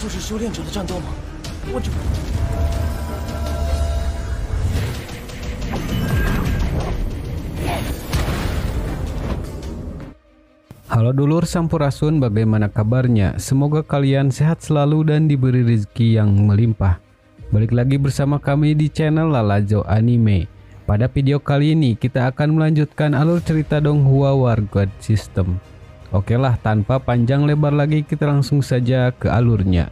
就是修炼者的战斗吗？我这。 Halo dulur Sampurasun, bagaimana kabarnya? Semoga kalian sehat selalu dan diberi rezeki yang melimpah. Balik lagi bersama kami di channel Lalajo Anime. Pada video kali ini kita akan melanjutkan alur cerita Donghua War God System. Oke lah, tanpa panjang lebar lagi kita langsung saja ke alurnya.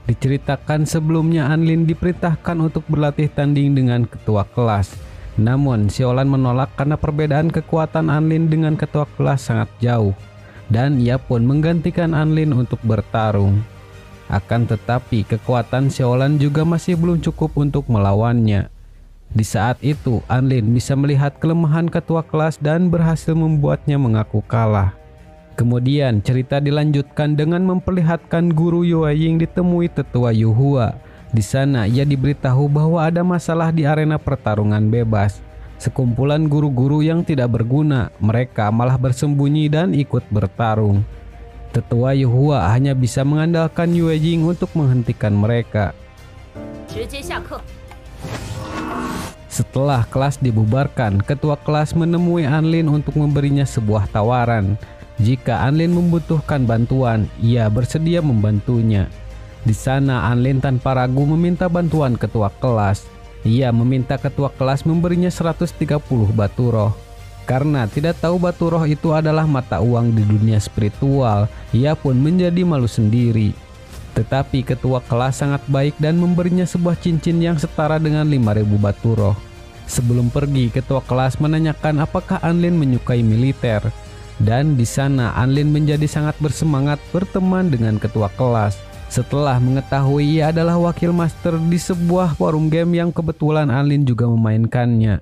Diceritakan sebelumnya Anlin diperintahkan untuk berlatih tanding dengan ketua kelas. Namun Xiaolan menolak karena perbedaan kekuatan Anlin dengan ketua kelas sangat jauh. Dan ia pun menggantikan Anlin untuk bertarung. Akan tetapi kekuatan Xiaolan juga masih belum cukup untuk melawannya. Di saat itu Anlin bisa melihat kelemahan ketua kelas dan berhasil membuatnya mengaku kalah. Kemudian cerita dilanjutkan dengan memperlihatkan guru Yueying ditemui tetua Yuhua. Di sana ia diberitahu bahwa ada masalah di arena pertarungan bebas. Sekumpulan guru-guru yang tidak berguna, mereka malah bersembunyi dan ikut bertarung. Tetua Yuhua hanya bisa mengandalkan Yueying untuk menghentikan mereka. Setelah kelas dibubarkan, ketua kelas menemui Anlin untuk memberinya sebuah tawaran. Jika Anlin membutuhkan bantuan, ia bersedia membantunya. Di sana Anlin tanpa ragu meminta bantuan ketua kelas. Ia meminta ketua kelas memberinya 130 batu roh. Karena tidak tahu batu roh itu adalah mata uang di dunia spiritual, ia pun menjadi malu sendiri. Tetapi ketua kelas sangat baik dan memberinya sebuah cincin yang setara dengan 5000 batu roh. Sebelum pergi, ketua kelas menanyakan apakah Anlin menyukai militer. Dan di sana Anlin menjadi sangat bersemangat berteman dengan ketua kelas. Setelah mengetahui ia adalah wakil master di sebuah forum game yang kebetulan Anlin juga memainkannya.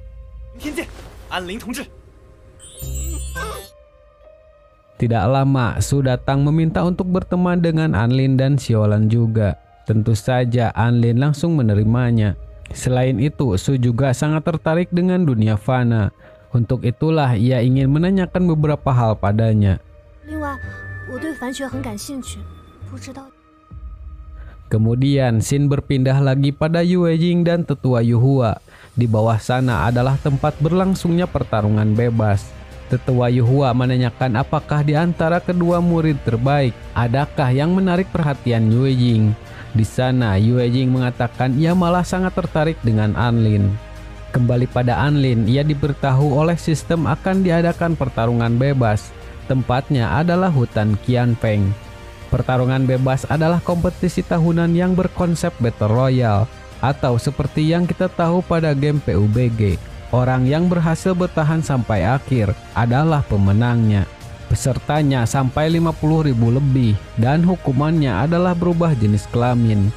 Tidak lama, Su datang meminta untuk berteman dengan Anlin dan Xiaolan juga. Tentu saja Anlin langsung menerimanya. Selain itu, Su juga sangat tertarik dengan dunia fana. Untuk itulah ia ingin menanyakan beberapa hal padanya. Kemudian scene berpindah lagi pada Yueying dan tetua Yuhua. Di bawah sana adalah tempat berlangsungnya pertarungan bebas. Tetua Yuhua menanyakan apakah di antara kedua murid terbaik adakah yang menarik perhatian Yueying. Di sana Yueying mengatakan ia malah sangat tertarik dengan Anlin. Kembali pada Anlin, ia diberitahu oleh sistem akan diadakan pertarungan bebas. Tempatnya adalah hutan Qianfeng. Pertarungan bebas adalah kompetisi tahunan yang berkonsep Battle Royale, atau seperti yang kita tahu pada game PUBG. Orang yang berhasil bertahan sampai akhir adalah pemenangnya. Pesertanya sampai 50.000 lebih dan hukumannya adalah berubah jenis kelamin.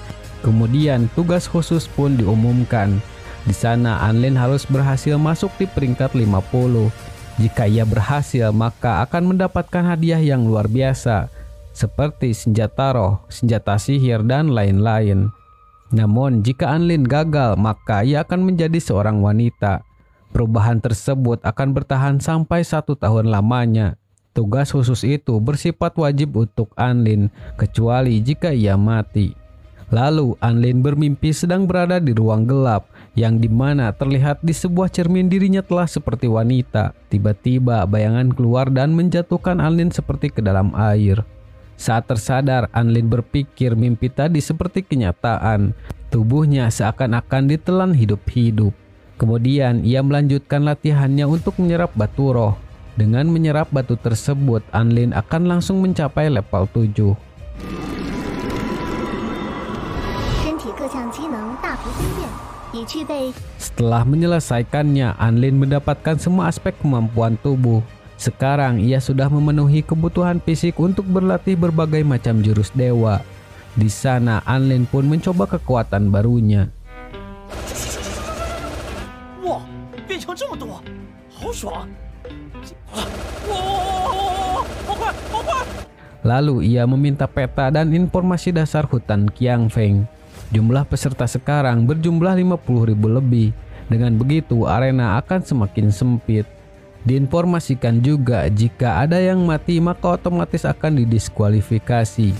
Kemudian tugas khusus pun diumumkan. Di sana Anlin harus berhasil masuk di peringkat 50. Jika ia berhasil, maka akan mendapatkan hadiah yang luar biasa, seperti senjata roh, senjata sihir, dan lain-lain. Namun jika Anlin gagal, maka ia akan menjadi seorang wanita. Perubahan tersebut akan bertahan sampai 1 tahun lamanya. Tugas khusus itu bersifat wajib untuk Anlin, kecuali jika ia mati. Lalu Anlin bermimpi sedang berada di ruang gelap, yang dimana terlihat di sebuah cermin dirinya telah seperti wanita. Tiba-tiba bayangan keluar dan menjatuhkan Anlin seperti ke dalam air. Saat tersadar, Anlin berpikir mimpi tadi seperti kenyataan. Tubuhnya seakan-akan ditelan hidup-hidup. Kemudian ia melanjutkan latihannya untuk menyerap batu roh. Dengan menyerap batu tersebut, Anlin akan langsung mencapai level 7. Setelah menyelesaikannya, Anlin mendapatkan semua aspek kemampuan tubuh. Sekarang ia sudah memenuhi kebutuhan fisik untuk berlatih berbagai macam jurus dewa. Di sana Anlin pun mencoba kekuatan barunya. Lalu ia meminta peta dan informasi dasar hutan Qianfeng. Jumlah peserta sekarang berjumlah 50.000 lebih. Dengan begitu arena akan semakin sempit. Diinformasikan juga jika ada yang mati maka otomatis akan didiskualifikasi.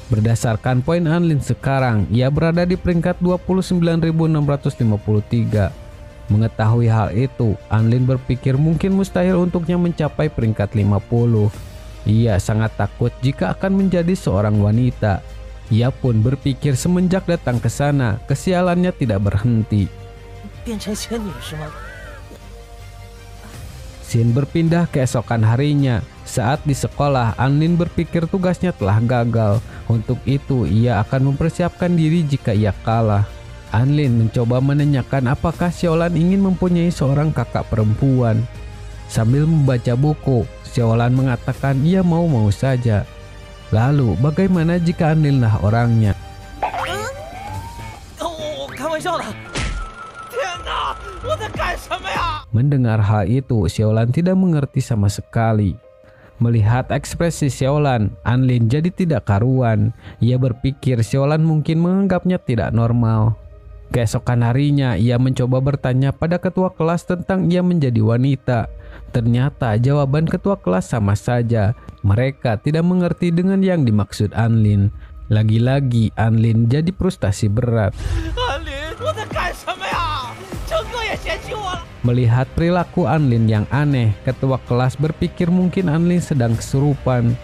Berdasarkan poin Anlin sekarang, ia berada di peringkat 29.653. Mengetahui hal itu, Anlin berpikir mungkin mustahil untuknya mencapai peringkat 50. Ia sangat takut jika akan menjadi seorang wanita. Ia pun berpikir semenjak datang ke sana, kesialannya tidak berhenti. 变成仙女是吗？ Scene berpindah keesokan harinya. Saat di sekolah, Anlin berpikir tugasnya telah gagal. Untuk itu, ia akan mempersiapkan diri jika ia kalah. Anlin mencoba menanyakan apakah Xiaolan ingin mempunyai seorang kakak perempuan. Sambil membaca buku, Xiaolan mengatakan ia mau-mau saja. Lalu, bagaimana jika Anlinlah orangnya? 我开玩笑的。天哪，我在干什么呀？ Mendengar hal itu, Xiaolan tidak mengerti sama sekali. Melihat ekspresi Xiaolan, Anlin jadi tidak karuan. Ia berpikir Xiaolan mungkin menganggapnya tidak normal. Keesokan harinya, ia mencoba bertanya pada ketua kelas tentang ia menjadi wanita. Ternyata jawaban ketua kelas sama saja. Mereka tidak mengerti dengan yang dimaksud Anlin. Lagi-lagi Anlin jadi frustasi berat. 安林，我在干什么呀？整个也嫌弃我了。 Melihat perilaku Anlin yang aneh, ketua kelas berpikir mungkin Anlin sedang kesurupan.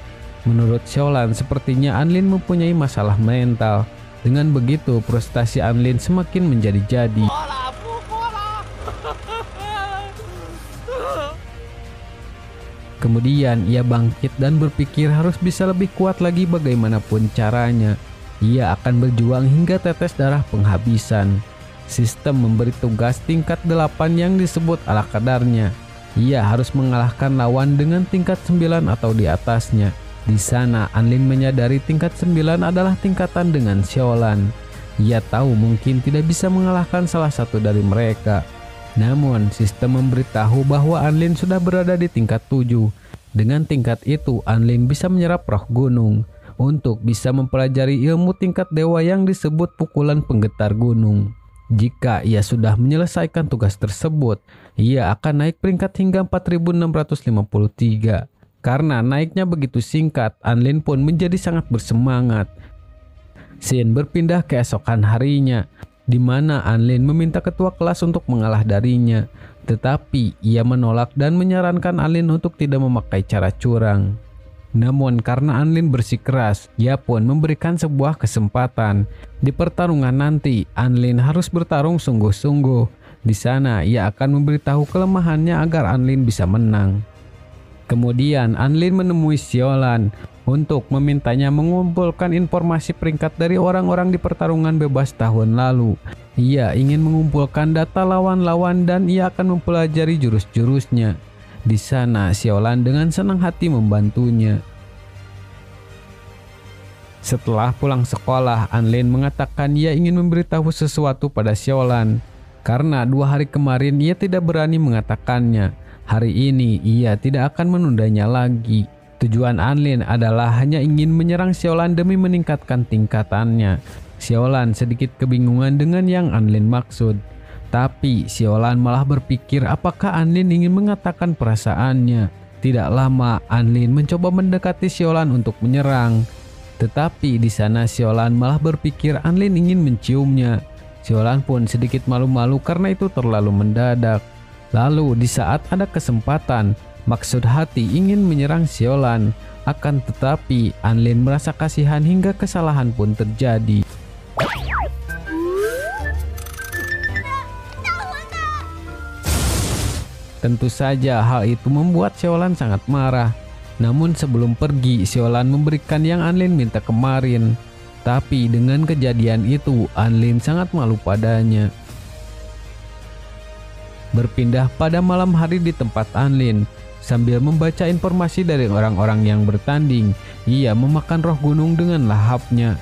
Menurut Xiaolan, sepertinya Anlin mempunyai masalah mental. Dengan begitu, frustasi Anlin semakin menjadi-jadi. 过了，不过了。 Kemudian ia bangkit dan berpikir harus bisa lebih kuat lagi bagaimanapun caranya. Ia akan berjuang hingga tetes darah penghabisan. Sistem memberi tugas tingkat 8 yang disebut ala kadarnya. Ia harus mengalahkan lawan dengan tingkat 9 atau di atasnya. Di sana Anlin menyadari tingkat 9 adalah tingkatan dengan Xiaolan. Ia tahu mungkin tidak bisa mengalahkan salah satu dari mereka. Namun sistem memberitahu bahwa Anlin sudah berada di tingkat 7. Dengan tingkat itu Anlin bisa menyerap roh gunung untuk bisa mempelajari ilmu tingkat dewa yang disebut pukulan penggetar gunung. Jika ia sudah menyelesaikan tugas tersebut, ia akan naik peringkat hingga 4653. Karena naiknya begitu singkat, Anlin pun menjadi sangat bersemangat. Scene berpindah keesokan harinya, di mana Anlin meminta ketua kelas untuk mengalah darinya. Tetapi ia menolak dan menyarankan Anlin untuk tidak memakai cara curang. Namun karena Anlin bersikeras, ia pun memberikan sebuah kesempatan. Di pertarungan nanti, Anlin harus bertarung sungguh-sungguh. Di sana ia akan memberitahu kelemahannya agar Anlin bisa menang. Kemudian Anlin menemui Xiaolan untuk memintanya mengumpulkan informasi peringkat dari orang-orang di pertarungan bebas tahun lalu. Ia ingin mengumpulkan data lawan-lawan dan ia akan mempelajari jurus-jurusnya. Di sana Xiaolan dengan senang hati membantunya. Setelah pulang sekolah, Anlin mengatakan ia ingin memberitahu sesuatu pada Xiaolan. Karena 2 hari kemarin ia tidak berani mengatakannya. Hari ini ia tidak akan menundanya lagi. Tujuan Anlin adalah hanya ingin menyerang Xiaolan demi meningkatkan tingkatannya. Xiaolan sedikit kebingungan dengan yang Anlin maksud. Tapi Xiaolan malah berpikir apakah Anlin ingin mengatakan perasaannya. Tidak lama Anlin mencoba mendekati Xiaolan untuk menyerang. Tetapi di sana Xiaolan malah berpikir Anlin ingin menciumnya. Xiaolan pun sedikit malu-malu karena itu terlalu mendadak. Lalu di saat ada kesempatan, maksud hati ingin menyerang Xiaolan. Akan tetapi Anlin merasa kasihan hingga kesalahan pun terjadi. Tentu saja hal itu membuat Xiaolan sangat marah. Namun sebelum pergi, Xiaolan memberikan yang Anlin minta kemarin. Tapi dengan kejadian itu, Anlin sangat malu padanya. Berpindah pada malam hari di tempat Anlin. Sambil membaca informasi dari orang-orang yang bertanding, ia memakan roh gunung dengan lahapnya.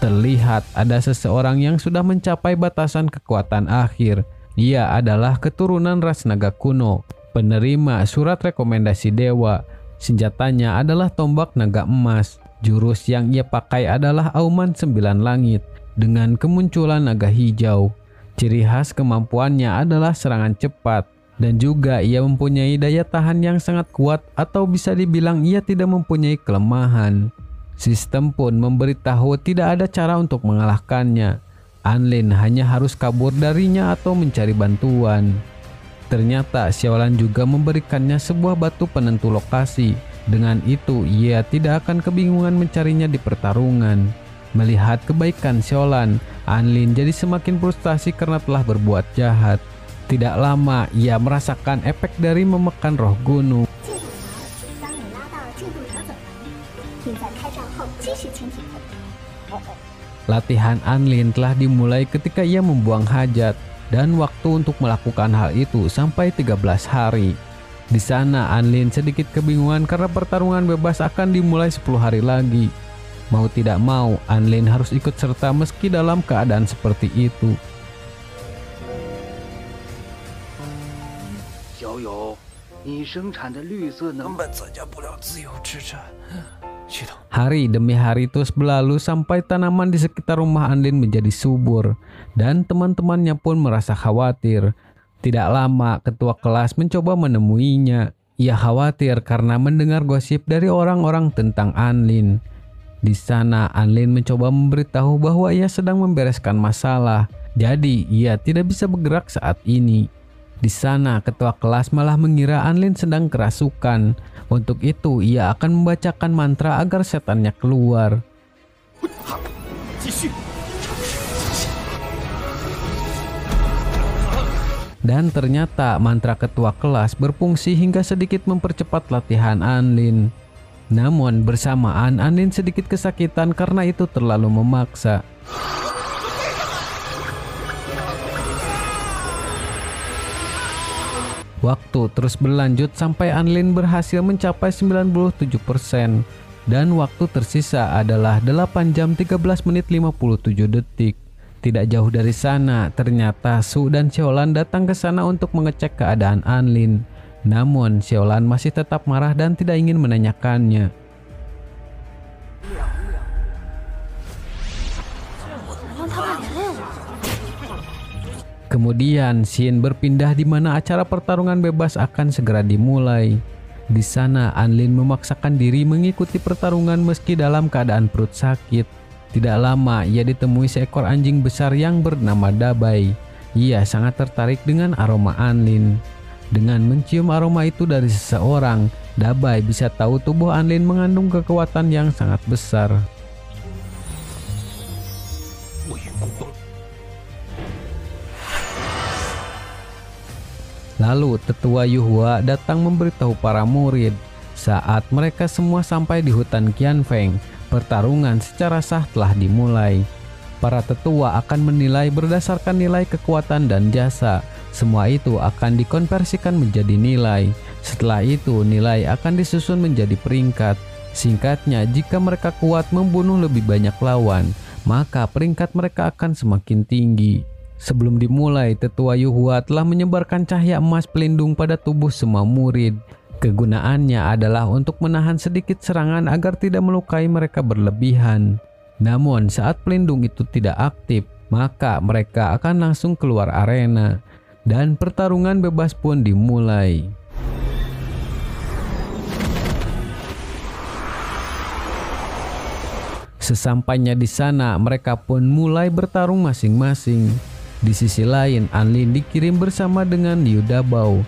Terlihat ada seseorang yang sudah mencapai batasan kekuatan akhir. Ia adalah keturunan ras naga kuno, penerima surat rekomendasi dewa. Senjatanya adalah tombak naga emas. Jurus yang ia pakai adalah auman 9 langit dengan kemunculan naga hijau. Ciri khas kemampuannya adalah serangan cepat dan juga ia mempunyai daya tahan yang sangat kuat atau bisa dibilang ia tidak mempunyai kelemahan. Sistem pun memberitahu tidak ada cara untuk mengalahkannya. Anlin hanya harus kabur darinya atau mencari bantuan. Ternyata Xiaolan juga memberikannya sebuah batu penentu lokasi. Dengan itu, ia tidak akan kebingungan mencarinya di pertarungan. Melihat kebaikan Xiaolan, Anlin jadi semakin frustasi karena telah berbuat jahat. Tidak lama, ia merasakan efek dari memekan roh gunung. Latihan Anlin telah dimulai ketika ia membuang hajat, dan waktu untuk melakukan hal itu sampai 13 hari. Di sana Anlin sedikit kebingungan karena pertarungan bebas akan dimulai 10 hari lagi. Mau tidak mau, Anlin harus ikut serta meski dalam keadaan seperti itu. Hari demi hari terus berlalu sampai tanaman di sekitar rumah Anlin menjadi subur, dan teman-temannya pun merasa khawatir. Tidak lama, ketua kelas mencoba menemuinya. Ia khawatir karena mendengar gosip dari orang-orang tentang Anlin. Di sana, Anlin mencoba memberitahu bahwa ia sedang membereskan masalah, jadi ia tidak bisa bergerak saat ini. Di sana, ketua kelas malah mengira Anlin sedang kerasukan. Untuk itu, ia akan membacakan mantra agar setannya keluar. Dan ternyata mantra ketua kelas berfungsi hingga sedikit mempercepat latihan Anlin. Namun bersamaan Anlin sedikit kesakitan karena itu terlalu memaksa. Waktu terus berlanjut sampai Anlin berhasil mencapai 97%, dan waktu tersisa adalah 8 jam 13 menit 57 detik. Tidak jauh dari sana, ternyata Su dan Xiaolan datang ke sana untuk mengecek keadaan Anlin. Namun Xiaolan masih tetap marah dan tidak ingin menanyakannya. Kemudian Xin berpindah di mana acara pertarungan bebas akan segera dimulai. Di sana Anlin memaksakan diri mengikuti pertarungan meski dalam keadaan perut sakit. Tidak lama ia ditemui seekor anjing besar yang bernama Dabai. Ia sangat tertarik dengan aroma Anlin. Dengan mencium aroma itu dari seseorang, Dabai bisa tahu tubuh Anlin mengandung kekuatan yang sangat besar. Lalu tetua Yuhua datang memberitahu para murid. Saat mereka semua sampai di hutan Qianfeng, pertarungan secara sah telah dimulai. Para tetua akan menilai berdasarkan nilai kekuatan dan jasa. Semua itu akan dikonversikan menjadi nilai. Setelah itu nilai akan disusun menjadi peringkat. Singkatnya, jika mereka kuat membunuh lebih banyak lawan, maka peringkat mereka akan semakin tinggi. Sebelum dimulai, tetua Yuhua telah menyebarkan cahaya emas pelindung pada tubuh semua murid. Kegunaannya adalah untuk menahan sedikit serangan agar tidak melukai mereka berlebihan. Namun saat pelindung itu tidak aktif, maka mereka akan langsung keluar arena. Dan pertarungan bebas pun dimulai. Sesampainya di sana, mereka pun mulai bertarung masing-masing. Di sisi lain, Anlin dikirim bersama dengan Liu Dabao.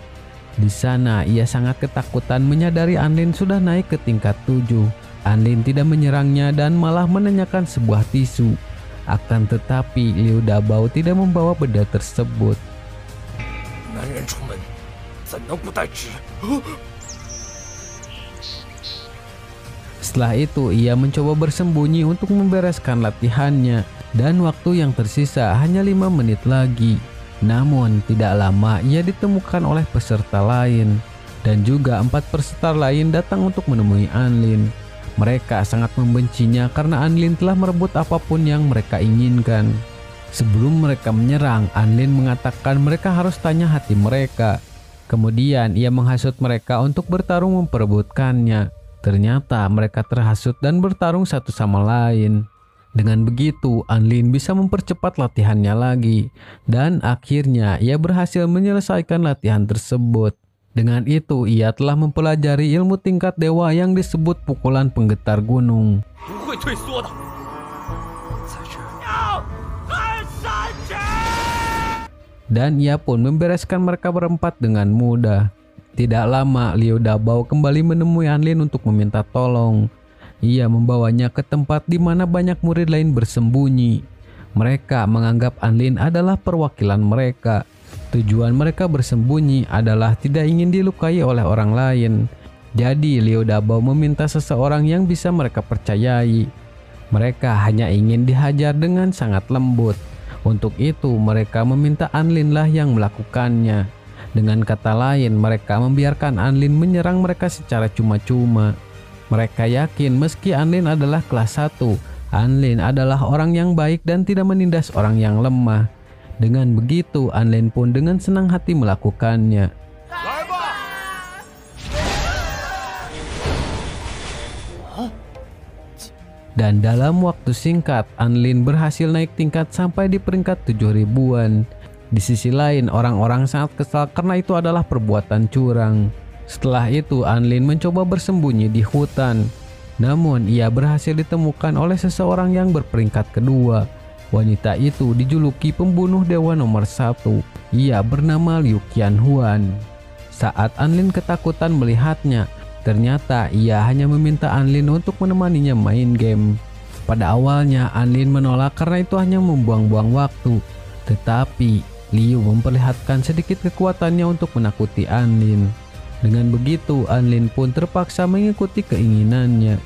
Di sana, ia sangat ketakutan menyadari Anlin sudah naik ke tingkat 7. Anlin tidak menyerangnya dan malah menanyakan sebuah tisu. Akan tetapi, Liu Dabao tidak membawa benda tersebut. Setelah itu, ia mencoba bersembunyi untuk membereskan latihannya. Dan waktu yang tersisa hanya 5 menit lagi. Namun tidak lama ia ditemukan oleh peserta lain. Dan juga 4 peserta lain datang untuk menemui Anlin. Mereka sangat membencinya karena Anlin telah merebut apapun yang mereka inginkan. Sebelum mereka menyerang, Anlin mengatakan mereka harus tanya hati mereka. Kemudian ia menghasut mereka untuk bertarung memperebutkannya. Ternyata mereka terhasut dan bertarung satu sama lain. Dengan begitu, Anlin bisa mempercepat latihannya lagi. Dan akhirnya ia berhasil menyelesaikan latihan tersebut. Dengan itu, ia telah mempelajari ilmu tingkat dewa yang disebut pukulan penggetar gunung. 会退缩的。在这儿，要看山去。 Dan ia pun membereskan mereka berempat dengan mudah. Tidak lama, Liu Dabao kembali menemui Anlin untuk meminta tolong. Ia membawanya ke tempat di mana banyak murid lain bersembunyi. Mereka menganggap Anlin adalah perwakilan mereka. Tujuan mereka bersembunyi adalah tidak ingin dilukai oleh orang lain. Jadi Liu Dabao meminta seseorang yang bisa mereka percayai. Mereka hanya ingin dihajar dengan sangat lembut. Untuk itu mereka meminta Anlin lah yang melakukannya. Dengan kata lain, mereka membiarkan Anlin menyerang mereka secara cuma-cuma. Mereka yakin meski Anlin adalah kelas 1, Anlin adalah orang yang baik dan tidak menindas orang yang lemah. Dengan begitu, Anlin pun dengan senang hati melakukannya. Dan dalam waktu singkat, Anlin berhasil naik tingkat sampai di peringkat 7.000-an. Di sisi lain, orang-orang sangat kesal karena itu adalah perbuatan curang. Setelah itu, Anlin mencoba bersembunyi di hutan. Namun, ia berhasil ditemukan oleh seseorang yang berperingkat kedua. Wanita itu dijuluki pembunuh dewa nomor 1. Ia bernama Liu Qianhuan. Saat Anlin ketakutan melihatnya, ternyata ia hanya meminta Anlin untuk menemaninya main game. Pada awalnya Anlin menolak karena itu hanya membuang-buang waktu. Tetapi Liu memperlihatkan sedikit kekuatannya untuk menakuti Anlin. Dengan begitu Anlin pun terpaksa mengikuti keinginannya.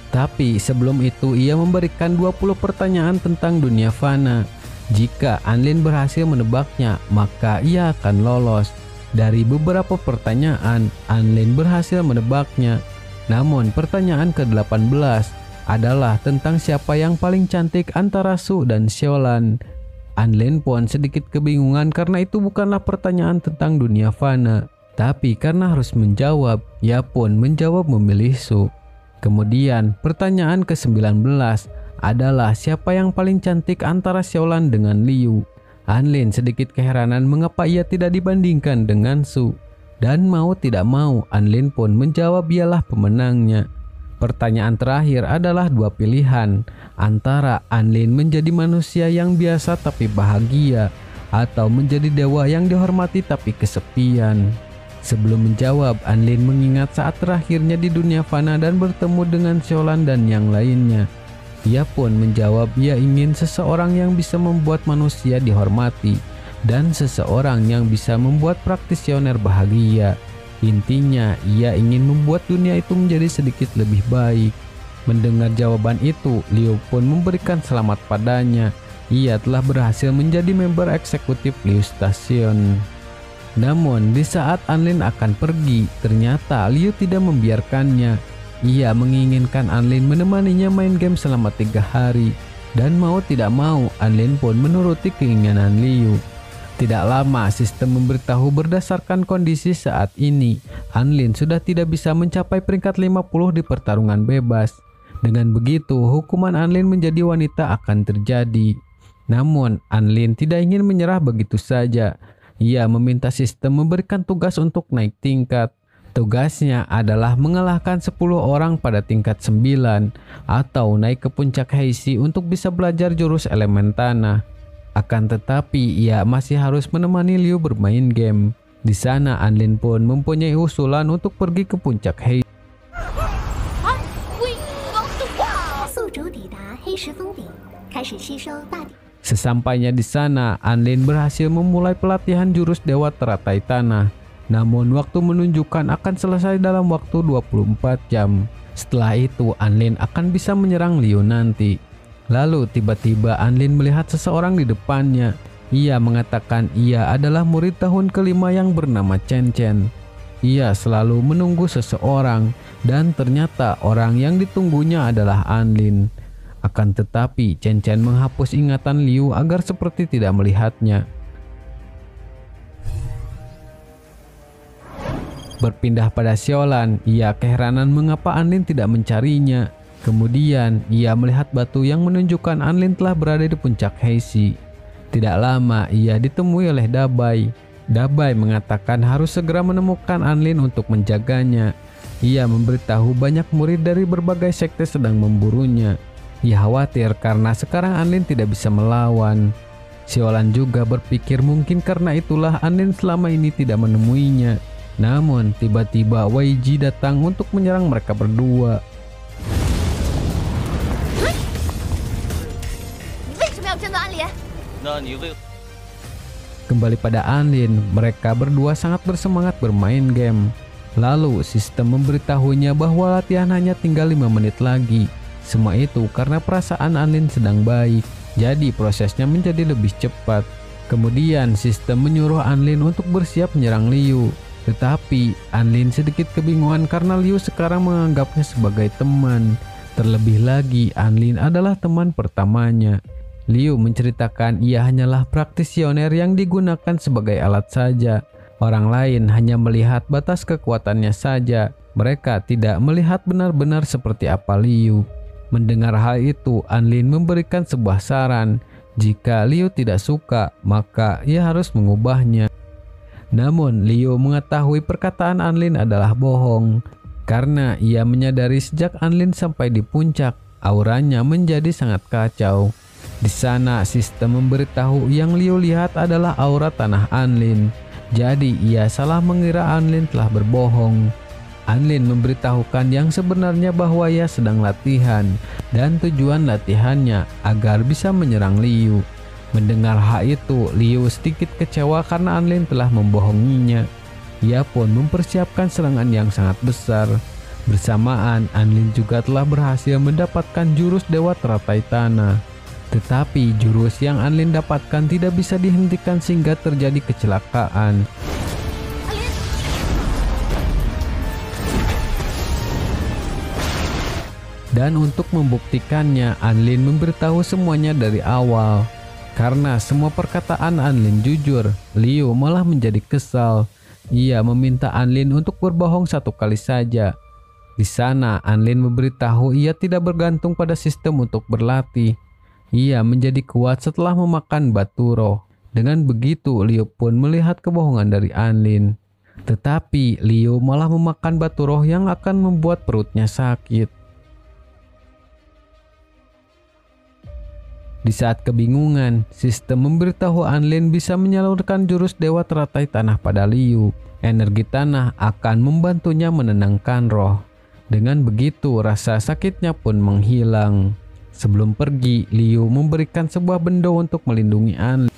Tapi sebelum itu ia memberikan 20 pertanyaan tentang dunia fana. Jika Anlin berhasil menebaknya, maka ia akan lolos. Dari beberapa pertanyaan, Anlin berhasil menebaknya. Namun pertanyaan ke-18 adalah tentang siapa yang paling cantik antara Su dan Xiaolan. Anlin pun sedikit kebingungan karena itu bukanlah pertanyaan tentang dunia fana. Tapi karena harus menjawab, ia pun menjawab memilih Su. Kemudian pertanyaan ke-19 adalah siapa yang paling cantik antara Xiaolan dengan Liu. Anlin sedikit keheranan mengapa ia tidak dibandingkan dengan Su. Dan mau tidak mau, Anlin pun menjawab ialah pemenangnya. Pertanyaan terakhir adalah dua pilihan, antara Anlin menjadi manusia yang biasa tapi bahagia, atau menjadi dewa yang dihormati tapi kesepian. Sebelum menjawab, Anlin mengingat saat terakhirnya di dunia fana dan bertemu dengan Xiaolan dan yang lainnya. Ia pun menjawab ia ingin seseorang yang bisa membuat manusia dihormati dan seseorang yang bisa membuat praktisioner bahagia. Intinya, ia ingin membuat dunia itu menjadi sedikit lebih baik. Mendengar jawaban itu, Liu pun memberikan selamat padanya. Ia telah berhasil menjadi member eksekutif Liu Station. Namun, di saat Anlin akan pergi, ternyata Liu tidak membiarkannya. Ia menginginkan Anlin menemaninya main game selama 3 hari. Dan mau tidak mau, Anlin pun menuruti keinginan Liu. Tidak lama, sistem memberitahu berdasarkan kondisi saat ini, Anlin sudah tidak bisa mencapai peringkat 50 di pertarungan bebas. Dengan begitu, hukuman Anlin menjadi wanita akan terjadi. Namun, Anlin tidak ingin menyerah begitu saja. Ia meminta sistem memberikan tugas untuk naik tingkat. Tugasnya adalah mengalahkan 10 orang pada tingkat 9 atau naik ke puncak Heishi untuk bisa belajar jurus elemen tanah. Akan tetapi ia masih harus menemani Liu bermain game. Di sana Anlin pun mempunyai usulan untuk pergi ke puncak Heishi. Sesampainya di sana, Anlin berhasil memulai pelatihan jurus dewa teratai tanah. Namun waktu menunjukkan akan selesai dalam waktu 24 jam. Setelah itu Anlin akan bisa menyerang Liu nanti. Lalu tiba-tiba Anlin melihat seseorang di depannya. Ia mengatakan ia adalah murid tahun kelima yang bernama Chen Chen. Ia selalu menunggu seseorang dan ternyata orang yang ditunggunya adalah Anlin. Akan tetapi Chen Chen menghapus ingatan Liu agar seperti tidak melihatnya. Berpindah pada Xiaolan, ia keheranan mengapa Anlin tidak mencarinya. Kemudian, ia melihat batu yang menunjukkan Anlin telah berada di puncak Heishi. Tidak lama, ia ditemui oleh Dabai. Dabai mengatakan harus segera menemukan Anlin untuk menjaganya. Ia memberitahu banyak murid dari berbagai sekte sedang memburunya. Ia khawatir karena sekarang Anlin tidak bisa melawan. Xiaolan juga berpikir mungkin karena itulah Anlin selama ini tidak menemuinya. Namun tiba-tiba Wei Ji datang untuk menyerang mereka berdua. Kembali pada Anlin, mereka berdua sangat bersemangat bermain game. Lalu sistem memberitahunya bahwa latihan hanya tinggal 5 menit lagi. Semua itu karena perasaan Anlin sedang baik, jadi prosesnya menjadi lebih cepat. Kemudian sistem menyuruh Anlin untuk bersiap menyerang Liu. Tetapi Anlin sedikit kebingungan karena Liu sekarang menganggapnya sebagai teman. Terlebih lagi Anlin adalah teman pertamanya. Liu menceritakan ia hanyalah praktisioner yang digunakan sebagai alat saja. Orang lain hanya melihat batas kekuatannya saja. Mereka tidak melihat benar-benar seperti apa Liu. Mendengar hal itu, Anlin memberikan sebuah saran. Jika Liu tidak suka, maka ia harus mengubahnya. Namun Liu mengetahui perkataan Anlin adalah bohong. Karena ia menyadari sejak Anlin sampai di puncak, auranya menjadi sangat kacau. Di sana sistem memberitahu yang Liu lihat adalah aura tanah Anlin. Jadi ia salah mengira Anlin telah berbohong. Anlin memberitahukan yang sebenarnya bahwa ia sedang latihan dan tujuan latihannya agar bisa menyerang Liu. Mendengar hal itu, Liu sedikit kecewa karena Anlin telah membohonginya. Ia pun mempersiapkan serangan yang sangat besar. Bersamaan, Anlin juga telah berhasil mendapatkan jurus Dewa Teratai Tanah. Tetapi jurus yang Anlin dapatkan tidak bisa dihentikan sehingga terjadi kecelakaan. Dan untuk membuktikannya, Anlin memberitahu semuanya dari awal. Karena semua perkataan Anlin jujur, Liu malah menjadi kesal. Ia meminta Anlin untuk berbohong satu kali saja. Di sana, Anlin memberitahu ia tidak bergantung pada sistem untuk berlatih. Ia menjadi kuat setelah memakan batu roh. Dengan begitu, Liu pun melihat kebohongan dari Anlin. Tetapi Liu malah memakan batu roh yang akan membuat perutnya sakit. Di saat kebingungan, sistem memberitahu Anlin bisa menyalurkan jurus Dewa Teratai Tanah pada Liu. Energi tanah akan membantunya menenangkan roh. Dengan begitu, rasa sakitnya pun menghilang. Sebelum pergi, Liu memberikan sebuah benda untuk melindungi Anlin.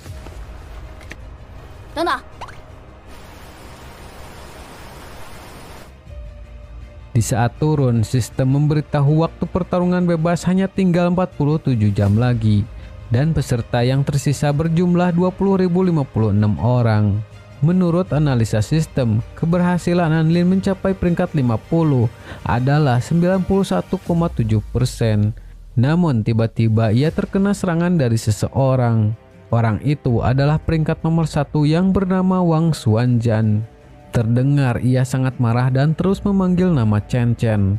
Di saat turun, sistem memberitahu waktu pertarungan bebas hanya tinggal 47 jam lagi. Dan peserta yang tersisa berjumlah 20.056 orang. Menurut analisa sistem, keberhasilan Anlin mencapai peringkat 50 adalah 91,7%. Namun tiba-tiba ia terkena serangan dari seseorang. Orang itu adalah peringkat nomor 1 yang bernama Wang Xuanzhan. Terdengar ia sangat marah dan terus memanggil nama Chen Chen.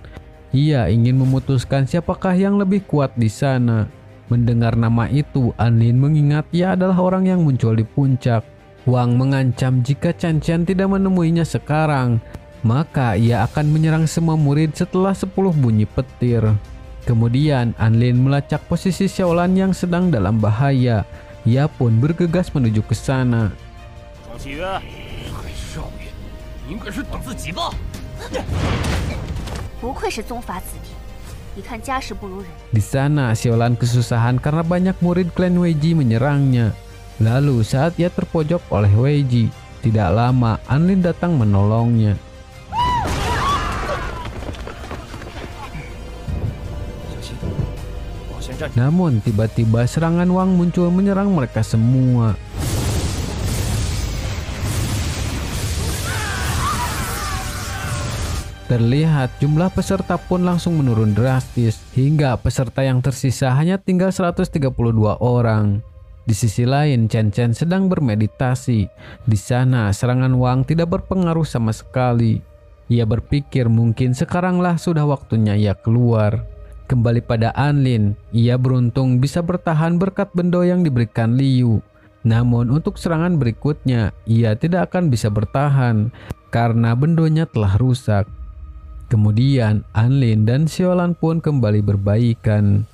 Ia ingin memutuskan siapakah yang lebih kuat di sana. Mendengar nama itu, Anlin mengingat ia adalah orang yang muncul di puncak. Wang mengancam jika Chen Chen tidak menemuinya sekarang, maka ia akan menyerang semua murid setelah 10 bunyi petir. Kemudian Anlin melacak posisi Xiaolan yang sedang dalam bahaya. Ia pun bergegas menuju ke sana. Di sana, Xiaolan kesusahan karena banyak murid klan Wei Ji menyerangnya. Lalu saat ia terpojok oleh Wei Ji, tidak lama Anlin datang menolongnya. Namun tiba-tiba serangan Wang muncul menyerang mereka semua. Terlihat jumlah peserta pun langsung menurun drastis, hingga peserta yang tersisa hanya tinggal 132 orang. Di sisi lain, Chen Chen sedang bermeditasi. Di sana, serangan Wang tidak berpengaruh sama sekali. Ia berpikir mungkin sekaranglah sudah waktunya ia keluar. Kembali pada Anlin, ia beruntung bisa bertahan berkat bendo yang diberikan Liu. Namun untuk serangan berikutnya, ia tidak akan bisa bertahan karena bendonya telah rusak. Kemudian Anlin dan Xiaolan pun kembali berbaikan.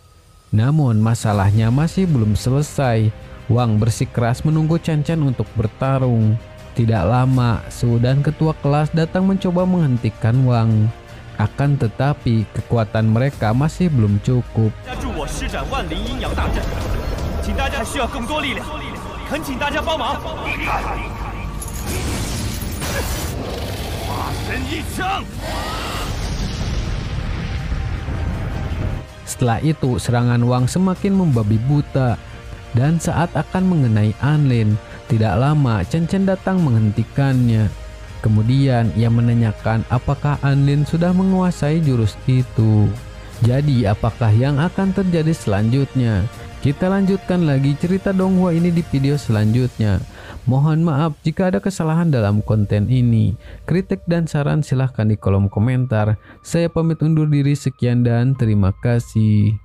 Namun masalahnya masih belum selesai. Wang bersikeras menunggu Chan Chan untuk bertarung. Tidak lama, Su dan ketua kelas datang mencoba menghentikan Wang. Akan tetapi kekuatan mereka masih belum cukup. 加助我施展万灵阴阳大阵，请大家需要更多力量，恳请大家帮忙。化身一枪。 Setelah itu serangan Wang semakin membabi buta. Dan saat akan mengenai Anlin, tidak lama Chen Chen datang menghentikannya. Kemudian ia menanyakan apakah Anlin sudah menguasai jurus itu. Jadi apakah yang akan terjadi selanjutnya? Kita lanjutkan lagi cerita Donghua ini di video selanjutnya. Mohon maaf jika ada kesalahan dalam konten ini. Kritik dan saran silahkan di kolom komentar. Saya pamit undur diri, sekian dan terima kasih.